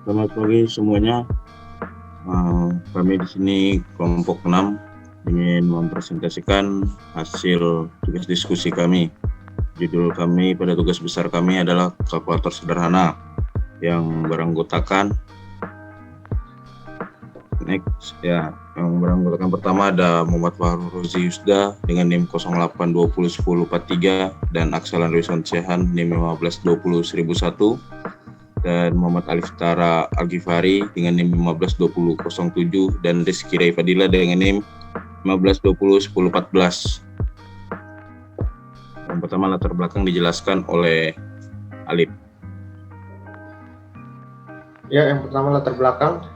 Selamat pagi semuanya. Kami di sini kelompok 6 ingin mempresentasikan hasil tugas diskusi kami. Judul kami pada tugas besar kami adalah kalkulator sederhana yang beranggotakan yang beranggotakan pertama ada Muhammad Fahru Rozi Yusda dengan NIM 08201043 dan Aksalan Rizwan Sehan NIM 15201001 dan Muhammad Alif Tara Al-Ghifari dengan NIM 152007 dan Rizky Ray Fadila dengan NIM 15201014. Yang pertama latar belakang dijelaskan oleh Alif. Ya, yang pertama latar belakang.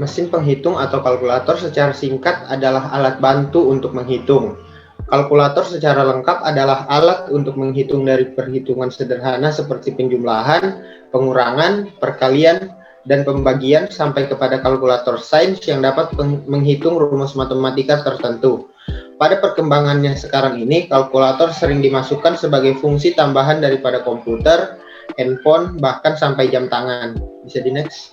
Mesin penghitung atau kalkulator secara singkat adalah alat bantu untuk menghitung. Kalkulator secara lengkap adalah alat untuk menghitung dari perhitungan sederhana seperti penjumlahan, pengurangan, perkalian, dan pembagian sampai kepada kalkulator sains yang dapat menghitung rumus matematika tertentu. Pada perkembangannya sekarang ini, kalkulator sering dimasukkan sebagai fungsi tambahan daripada komputer, handphone, bahkan sampai jam tangan. Bisa di next.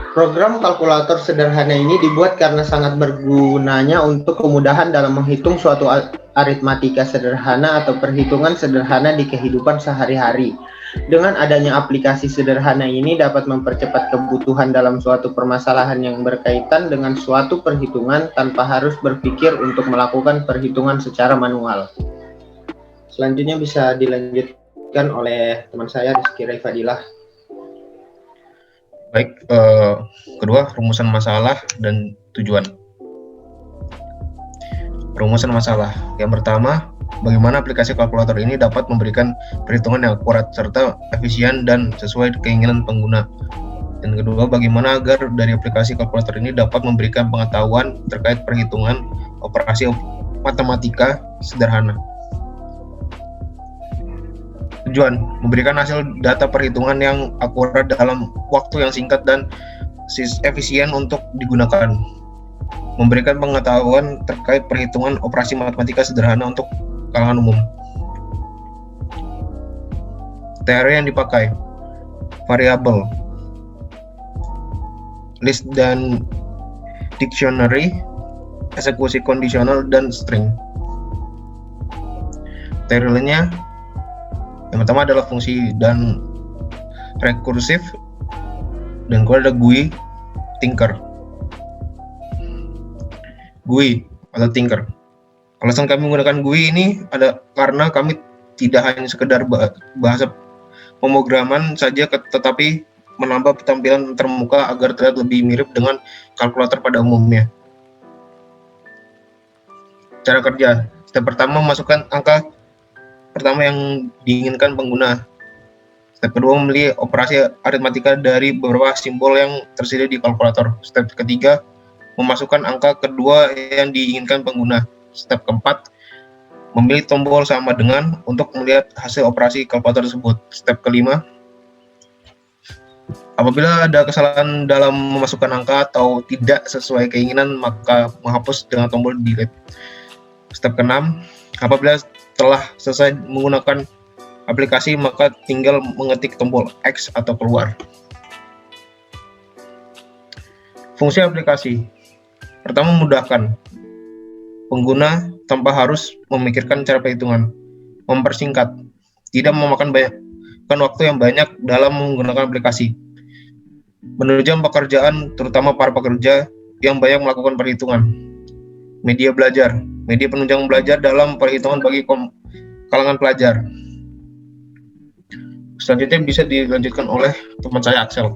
Program kalkulator sederhana ini dibuat karena sangat bergunanya untuk kemudahan dalam menghitung suatu aritmatika sederhana atau perhitungan sederhana di kehidupan sehari-hari. Dengan adanya aplikasi sederhana ini dapat mempercepat kebutuhan dalam suatu permasalahan yang berkaitan dengan suatu perhitungan tanpa harus berpikir untuk melakukan perhitungan secara manual. Selanjutnya bisa dilanjutkan oleh teman saya Rizky Ray Fadilah. Baik, kedua rumusan masalah dan tujuan. Rumusan masalah. Yang pertama, bagaimana aplikasi kalkulator ini dapat memberikan perhitungan yang akurat serta efisien dan sesuai keinginan pengguna. Dan kedua, bagaimana agar dari aplikasi kalkulator ini dapat memberikan pengetahuan terkait perhitungan operasi matematika sederhana. Tujuan, memberikan hasil data perhitungan yang akurat dalam waktu yang singkat dan efisien untuk digunakan. Memberikan pengetahuan terkait perhitungan operasi matematika sederhana untuk kalangan umum. Teori yang dipakai, variabel, list dan dictionary, eksekusi kondisional, dan string. Teori lainnya, yang pertama adalah fungsi dan rekursif, dan kedua ada GUI, thinker. GUI atau thinker. Alasan kami menggunakan GUI ini ada karena kami tidak hanya sekedar bahasa pemrograman saja, tetapi menambah tampilan termuka agar terlihat lebih mirip dengan kalkulator pada umumnya. Cara kerja. Step pertama, masukkan angka pertama yang diinginkan pengguna. Step kedua, memilih operasi aritmatika dari beberapa simbol yang tersedia di kalkulator. Step ketiga, memasukkan angka kedua yang diinginkan pengguna. Step keempat, memilih tombol sama dengan untuk melihat hasil operasi kalkulator tersebut. Step kelima, apabila ada kesalahan dalam memasukkan angka atau tidak sesuai keinginan, maka menghapus dengan tombol delete. Step keenam, apabila telah selesai menggunakan aplikasi, maka tinggal mengetik tombol X atau keluar. Fungsi aplikasi. Pertama, memudahkan pengguna tanpa harus memikirkan cara perhitungan. Mempersingkat, tidak memakan waktu yang banyak dalam menggunakan aplikasi. Menunjang pekerjaan, terutama para pekerja yang banyak melakukan perhitungan. Media belajar, media penunjang belajar dalam perhitungan bagi kalangan pelajar. Selanjutnya bisa dilanjutkan oleh teman saya Axel.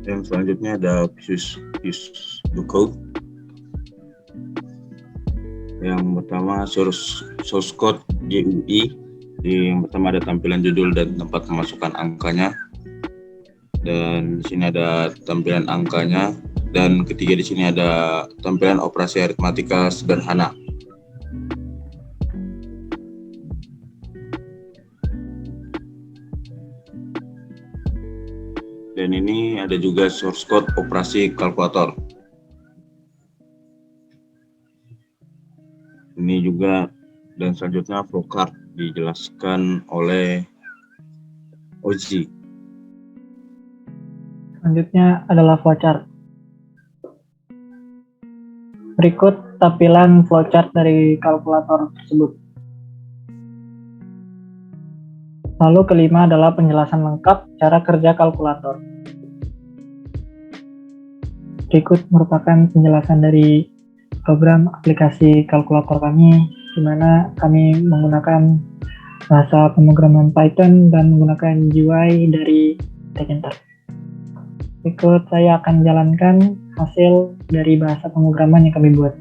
Yang selanjutnya ada Visual Code. Yang pertama source code GUI. Yang pertama ada tampilan judul dan tempat memasukkan angkanya. Dan di sini ada tampilan angkanya. Dan ketiga di sini ada tampilan operasi aritmatika sederhana. Dan ini ada juga source code operasi kalkulator. Ini juga Dan selanjutnya flowchart dijelaskan oleh Oji. Selanjutnya adalah flowchart. Berikut tampilan flowchart dari kalkulator tersebut. Lalu kelima adalah penjelasan lengkap cara kerja kalkulator. Berikut merupakan penjelasan dari program aplikasi kalkulator kami, di mana kami menggunakan bahasa pemrograman Python dan menggunakan GUI dari Tkinter. Berikut saya akan jalankan hasil dari bahasa pemrograman yang kami buat.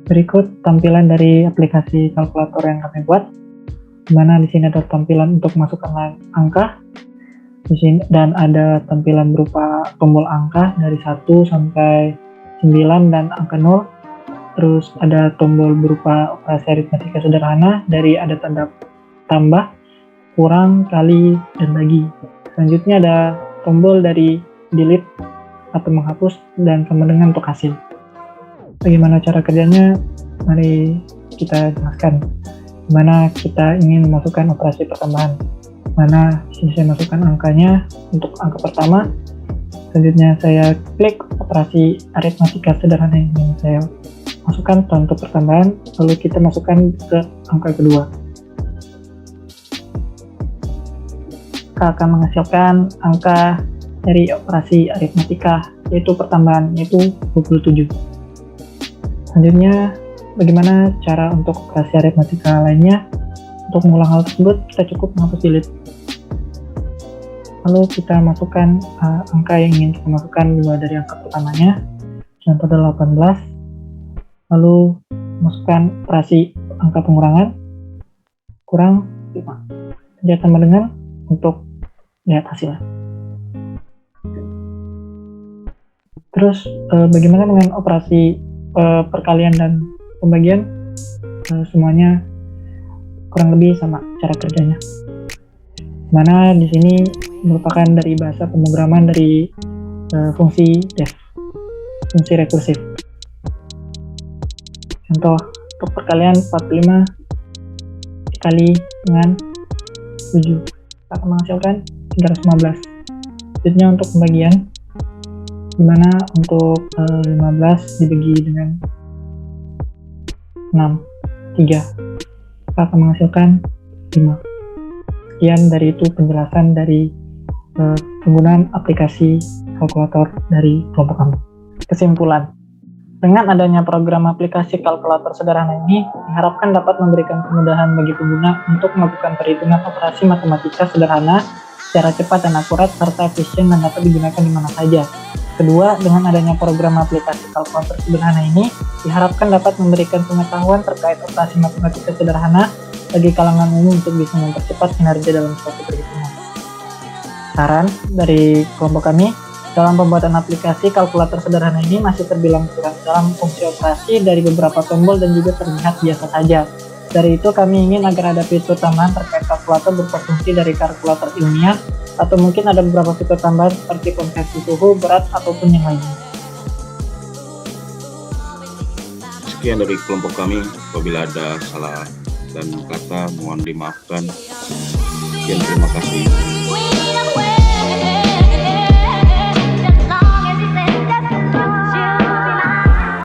Berikut tampilan dari aplikasi kalkulator yang kami buat, di mana di sini ada tampilan untuk masukkan angka, di sini dan ada tampilan berupa tombol angka dari 1 sampai 9 dan angka 0. Terus ada tombol berupa operasi aritmatika sederhana dari ada tanda tambah, kurang, kali, dan bagi. Selanjutnya ada tombol dari delete atau menghapus dan sama dengan untuk hasil. Bagaimana cara kerjanya? Mari kita jelaskan. Dimana kita ingin memasukkan operasi pertambahan. Mana sini saya masukkan angkanya untuk angka pertama. Selanjutnya saya klik operasi aritmatika sederhana yang ingin saya masukkan untuk pertambahan, lalu kita masukkan ke angka kedua. Kita akan menghasilkan angka dari operasi aritmatika, yaitu pertambahan, yaitu 27. Selanjutnya, bagaimana cara untuk operasi aritmatika lainnya? Untuk mengulang hal tersebut, kita cukup menghapus delete. Lalu kita masukkan angka yang ingin kita masukkan dimulai dari angka pertamanya, contoh adalah 18. Lalu masukkan operasi angka pengurangan, kurang 5. Dia tambah dengan untuk lihat hasilnya. Terus bagaimana dengan operasi perkalian dan pembagian? Semuanya kurang lebih sama cara kerjanya. Mana di sini merupakan dari bahasa pemrograman dari fungsi def, fungsi rekursif. Contoh untuk perkalian 45 dikali dengan 7 akan menghasilkan 315. Selanjutnya untuk pembagian, dimana untuk 15 dibagi dengan 6, 3 akan menghasilkan 5. Sekian dari itu penjelasan dari penggunaan aplikasi kalkulator dari kelompok kami. Kesimpulan, dengan adanya program aplikasi kalkulator sederhana ini diharapkan dapat memberikan kemudahan bagi pengguna untuk melakukan perhitungan operasi matematika sederhana secara cepat dan akurat serta efisien dan dapat digunakan di mana saja. Kedua, dengan adanya program aplikasi kalkulator sederhana ini diharapkan dapat memberikan pengetahuan terkait operasi matematika sederhana bagi kalangan umum untuk bisa mempercepat kinerja dalam suatu perhitungan. Saran dari kelompok kami, dalam pembuatan aplikasi kalkulator sederhana ini masih terbilang kurang dalam fungsi operasi dari beberapa tombol dan juga terlihat biasa saja. Dari itu kami ingin agar ada fitur tambahan terkait kalkulator berupa fungsi dari kalkulator ilmiah, atau mungkin ada beberapa fitur tambahan seperti konversi suhu, berat, ataupun yang lainnya. Sekian dari kelompok kami. Apabila ada salah dan kata mohon dimaafkan. Sekian, terima kasih.